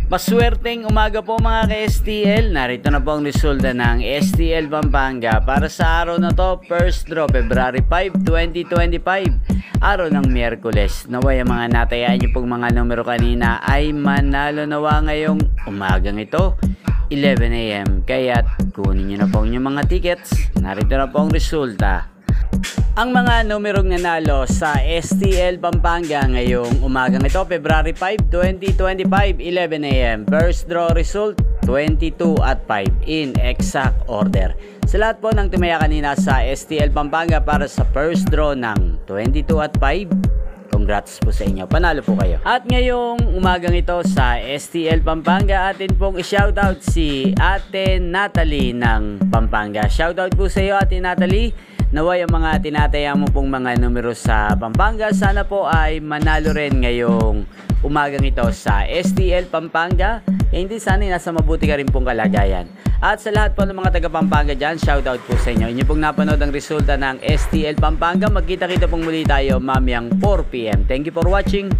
Maswerteng umaga po mga ka-STL. Narito na po ang resulta ng STL Pampanga para sa araw na to, first draw February 5, 2025, araw ng Miyerkules. Naway ang mga natayaan niyo pong mga numero kanina ay manalo nawa ngayong umagang ito 11 AM. Kaya't kunin niyo na po ang inyong mga tickets. Narito na po ang resulta. Ang mga numerong nanalo sa STL Pampanga ngayong umagang ito, February 5, 2025, 11 AM. First draw result, 22 at 5 in exact order. Sa lahat po ng tumaya kanina sa STL Pampanga para sa first draw ng 22 at 5, congrats po sa inyo. Panalo po kayo. At ngayong umagang ito sa STL Pampanga, atin pong i-shoutout si Ate Natalie ng Pampanga. Shoutout po sa iyo, Ate Natalie. Naway ang mga tinataya mo pong mga numero sa Pampanga, sana po ay manalo rin ngayong umagang ito sa STL Pampanga. Hindi sana nasa mabuti ka rin pong kalagayan. At sa lahat po ng mga taga Pampanga dyan, shoutout po sa inyo. Inyo pong napanood ang resulta ng STL Pampanga. Magkita-kita pong muli tayo mamayang 4 PM. Thank you for watching.